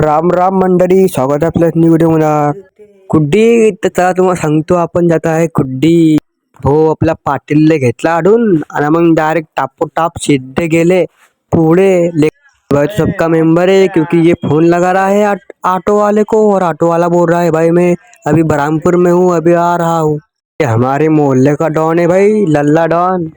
राम राम मंडळी, स्वागत आहे आपल्या न्यू व्हिडिओ मध्ये. कुड्डी तर चला तुम्हाला सांगतो, आपण जात आहे कुड्डी. हो, आपल्या पाटीलले घेतला आडून आणि मग डायरेक्ट टापोटाप सीधे गेले पुढे. सबका मेंबर है क्योंकि ये फोन लगा रहा है ऑटो वाले को, और ऑटो वाला बोल रहा है भाई मैं अभी बरहमपुर में हूँ, अभी आ रहा हूँ। ये हमारे मोहल्ले का डॉन है भाई, लल्ला डॉन।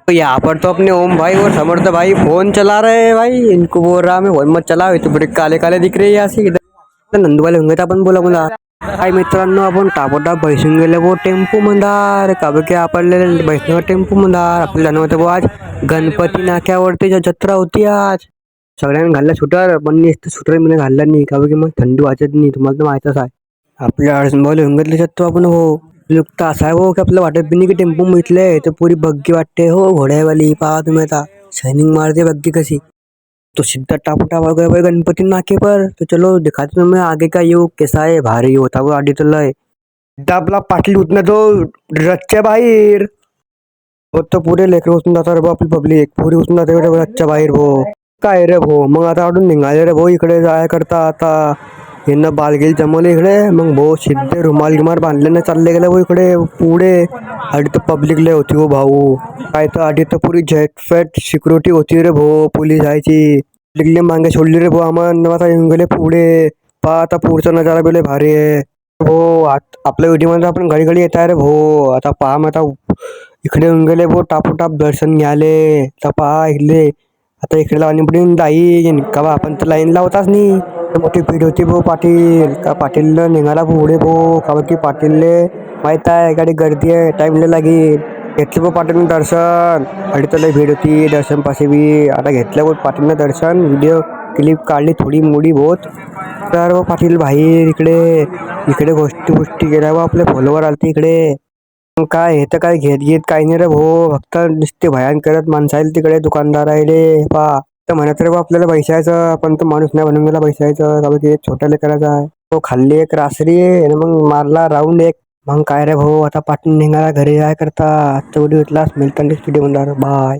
तो यहाँ पर तो अपने ओम भाई और समर्थ भाई फोन चला रहे हैं भाई। इनको बोल रहा मैं फोन मत चलाओ, तो बड़े काले काले दिख रहे हैं असे इधर नंदूवाले होंगे तर आपण बोला काय मित्रांनो, आपण टापोटाप बैसून गेले वो टेम्पो मंदार का की आपल्याला बैसणार टेम्पो मंदार. आपल्याला जाणवतं वो आज गणपती नाक्यावरती जत्रा होती आज. सगळ्यांनी घालला सुटर, पण सुटर मी घालला नाही का की मग थंडी वाजत नाही, तुम्हाला तर माहितच आहे. आपल्या अडचणबावले होऊन घेतले शकतो आपण. हो युक्त असा आहे हो की आपल्याला वाटत बी नाही की टेम्पो मिटले तर पुरी बग्गी वाटते हो घोड्यावाली. पहा तुम्ही आता शायनिंग मारते बग्गी कशी. तो सीधा टापोटाप आ गया भाई गणपति नाके पर. तो चलो दिखाते तुम्हें आगे का युग कैसा है, भारी होता वो आधी तो लय. आपला पाटील उठणं तो रच्च्या बाहेर. हो तो पुरे लेकर उचून जातात रे भाऊ, आपली पब्लिक पुरी उचून जाते रे रच्च्या बाहेर भाऊ. काय रे भाऊ, मग आता आडून निघाले रे भाऊ इकडे जाय करता. आता यांना बालगेल जमवले इकडे, मग भाऊ सिद्धे रुमाल गिमार बांधल्याने चालले गेले भाऊ इकडे पुढे. आधी तर पब्लिक लय होती हो भाऊ. काय तर आधी तर पुरी झटफट सिक्युरिटी होती रे भाऊ, पोलीस जायची. लिगले मागे सोडली रे भाऊ आम्हाला. आता येऊन गेले पुढे. पहा आता पुढचा नजारा बी लय भारी आहे हो. आपल्या व्हिडिओमध्ये आपण घडी घडी येत आहे रे भाऊ. आता पहा मग आता इकडे येऊन गेले भाऊ टापोटाप दर्शन घ्याले. तर पहा इकडे आता इकडे लावणी पडून जाईन का बा, आपण तर लाईन लावताच नाही. मोठी भीड होती भाऊ. पाटील का पाटील निघाला पुढे भाऊ, का की पाटीलले माहित आहे गाडी गर्दी आहे, टाइम लागेल. घेतलं भाऊ पाटीलनं दर्शन. गाडी तर लय भीड होती दर्शन पाशी बी. आता घेतलं भाऊ पाटीलनं दर्शन, व्हिडिओ क्लिप काढली थोडी मोडी बहुत. तर भाऊ पाटील बाहेर इकडे गोष्टी केल्या भाऊ, आपले फॉलोवर आलते इकडे. काय हे तर काय घेत काही नाही रे भाऊ, फक्त नुसते भयान करत माणसं आहे तिकडे, दुकानदार आहे पा. तर म्हणत रे बा आपल्याला पैशायचं, पण तो माणूस नाही बनून गेला पैशायचं का की छोट्या लेकराचा आहे. तो खाल्ली एक रासरी आणि मग मारला राऊंड एक. मग काय रे भाऊ, आता पाटील निघाला घरी जाय करता. आजचा व्हिडिओ इथलाच मिळताना स्टुडिओ बाय.